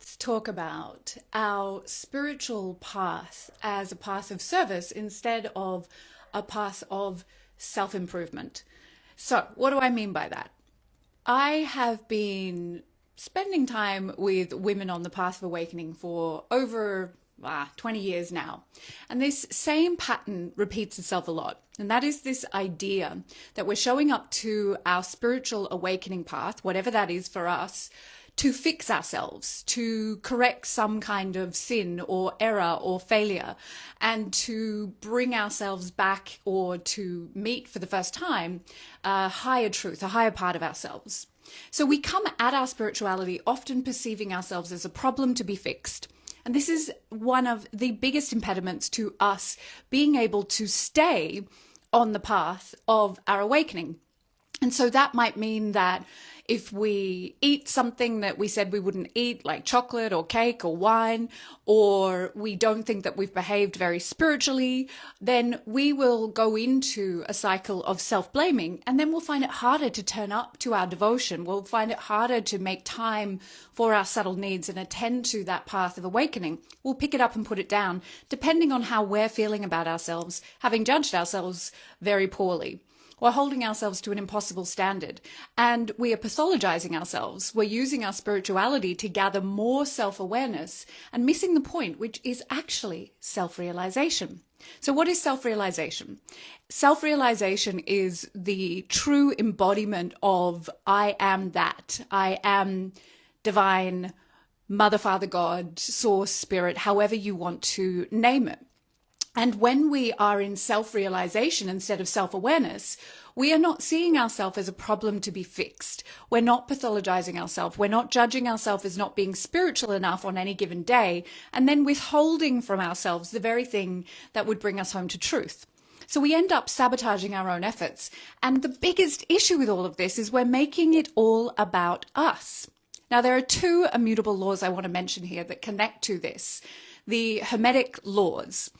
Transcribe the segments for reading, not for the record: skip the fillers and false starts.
let's talk about our spiritual path as a path of service instead of a path of self-improvement. So, what do I mean by that? I have been spending time with women on the path of awakening for over 20 years now. And this same pattern repeats itself a lot. And that is this idea that we're showing up to our spiritual awakening path, whatever that is for us, to fix ourselves, to correct some kind of sin or error or failure, and to bring ourselves back or to meet for the first time a higher truth, a higher part of ourselves. So we come at our spirituality often perceiving ourselves as a problem to be fixed. And this is one of the biggest impediments to us being able to stay on the path of our awakening. And so that might mean that if we eat something that we said we wouldn't eat, like chocolate or cake or wine, or we don't think that we've behaved very spiritually, then we will go into a cycle of self-blaming, and then we'll find it harder to turn up to our devotion. We'll find it harder to make time for our subtle needs and attend to that path of awakening. We'll pick it up and put it down, depending on how we're feeling about ourselves, having judged ourselves very poorly. We're holding ourselves to an impossible standard, and we are pathologizing ourselves. We're using our spirituality to gather more self-awareness and missing the point, which is actually self-realization. So what is self-realization? Self-realization is the true embodiment of I am that. I am divine, Mother, Father, God, Source, Spirit, however you want to name it. And when we are in self-realization instead of self-awareness, we are not seeing ourselves as a problem to be fixed. We're not pathologizing ourselves. We're not judging ourselves as not being spiritual enough on any given day, and then withholding from ourselves the very thing that would bring us home to truth. So we end up sabotaging our own efforts. And the biggest issue with all of this is we're making it all about us. Now, there are two immutable laws I want to mention here that connect to this. The Hermetic laws.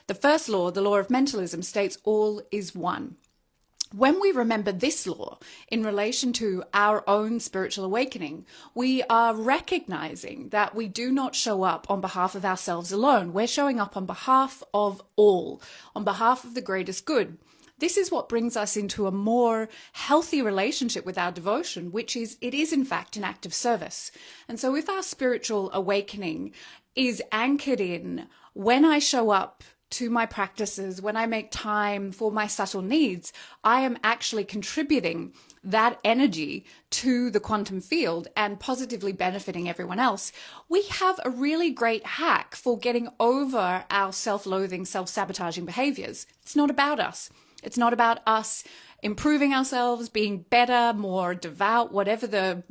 The first law, the law of mentalism, states all is one. When we remember this law in relation to our own spiritual awakening, we are recognizing that we do not show up on behalf of ourselves alone. We're showing up on behalf of all, on behalf of the greatest good. This is what brings us into a more healthy relationship with our devotion, which is, it is in fact an act of service. And so if our spiritual awakening is anchored in when I show up to my practices, when I make time for my subtle needs, I am actually contributing that energy to the quantum field and positively benefiting everyone else. We have a really great hack for getting over our self-loathing, self-sabotaging behaviors. It's not about us. It's not about us improving ourselves, being better, more devout, whatever the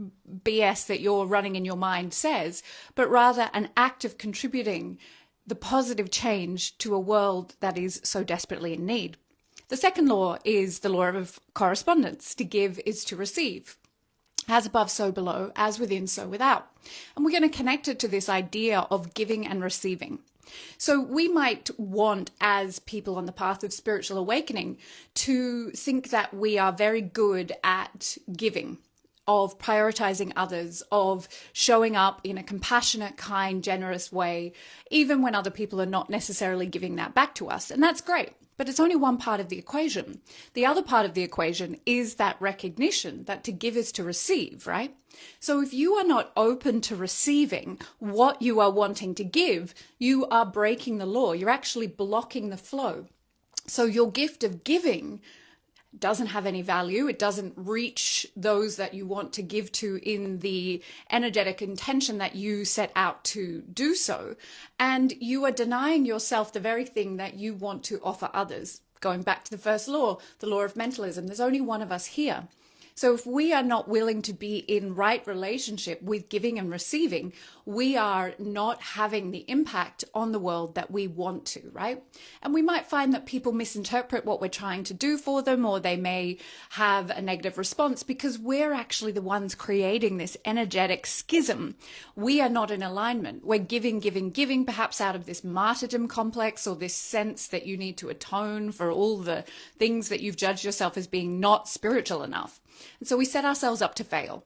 BS that you're running in your mind says, but rather an act of contributing the positive change to a world that is so desperately in need. The second law is the law of correspondence. To give is to receive. As above, so below, as within, so without. And we're going to connect it to this idea of giving and receiving. So we might want, as people on the path of spiritual awakening, to think that we are very good at giving, of prioritizing others, of showing up in a compassionate, kind, generous way, even when other people are not necessarily giving that back to us. And that's great, but it's only one part of the equation. The other part of the equation is that recognition that to give is to receive, right? So if you are not open to receiving what you are wanting to give, you are breaking the law. You're actually blocking the flow. So your gift of giving doesn't have any value. It doesn't reach those that you want to give to in the energetic intention that you set out to do so. And you are denying yourself the very thing that you want to offer others. Going back to the first law, the law of mentalism, there's only one of us here. So if we are not willing to be in right relationship with giving and receiving, we are not having the impact on the world that we want to, right? And we might find that people misinterpret what we're trying to do for them, or they may have a negative response because we're actually the ones creating this energetic schism. We are not in alignment. We're giving, giving, giving, perhaps out of this martyrdom complex or this sense that you need to atone for all the things that you've judged yourself as being not spiritual enough. And so we set ourselves up to fail.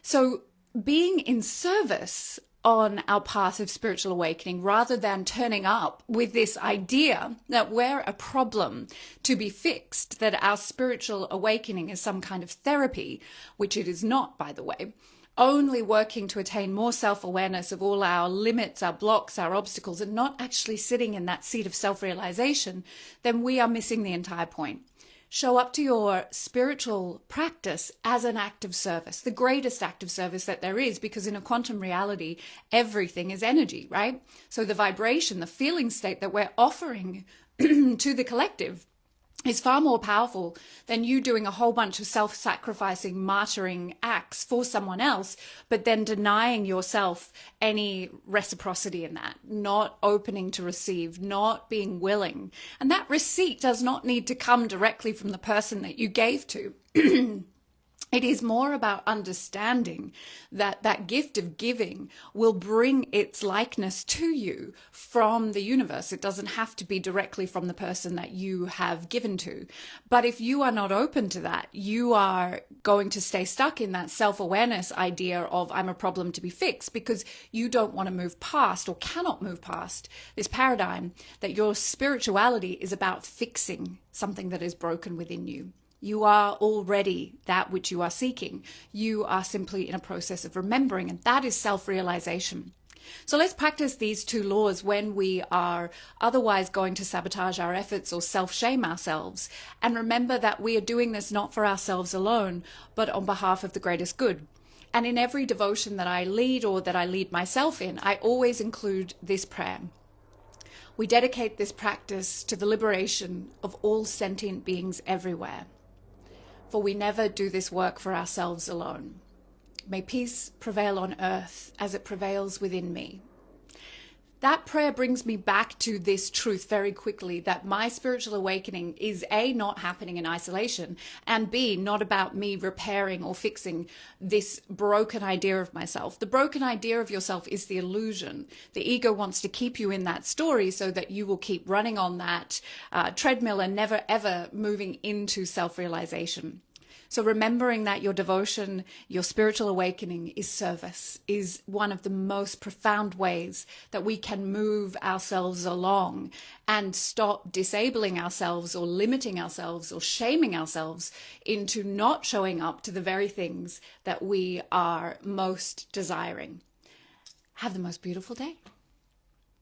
So being in service on our path of spiritual awakening, rather than turning up with this idea that we're a problem to be fixed, that our spiritual awakening is some kind of therapy, which it is not, by the way, only working to attain more self-awareness of all our limits, our blocks, our obstacles, and not actually sitting in that seat of self-realization, then we are missing the entire point. Show up to your spiritual practice as an act of service, the greatest act of service that there is, because in a quantum reality, everything is energy, right? So the vibration, the feeling state that we're offering to the collective is far more powerful than you doing a whole bunch of self-sacrificing, martyring acts for someone else, but then denying yourself any reciprocity in that, not opening to receive, not being willing. And that receipt does not need to come directly from the person that you gave to. It is more about understanding that that gift of giving will bring its likeness to you from the universe. It doesn't have to be directly from the person that you have given to. But if you are not open to that, you are going to stay stuck in that self-awareness idea of I'm a problem to be fixed, because you don't want to move past, or cannot move past, this paradigm that your spirituality is about fixing something that is broken within you. You are already that which you are seeking. You are simply in a process of remembering, and that is self-realization. So let's practice these two laws when we are otherwise going to sabotage our efforts or self-shame ourselves. And remember that we are doing this not for ourselves alone, but on behalf of the greatest good. And in every devotion that I lead, or that I lead myself in, I always include this prayer. We dedicate this practice to the liberation of all sentient beings everywhere. For we never do this work for ourselves alone. May peace prevail on earth as it prevails within me. That prayer brings me back to this truth very quickly, that my spiritual awakening is A, not happening in isolation, and B, not about me repairing or fixing this broken idea of myself. The broken idea of yourself is the illusion. The ego wants to keep you in that story so that you will keep running on that treadmill and never ever moving into self-realization. So remembering that your devotion, your spiritual awakening is service, is one of the most profound ways that we can move ourselves along and stop disabling ourselves or limiting ourselves or shaming ourselves into not showing up to the very things that we are most desiring. Have the most beautiful day.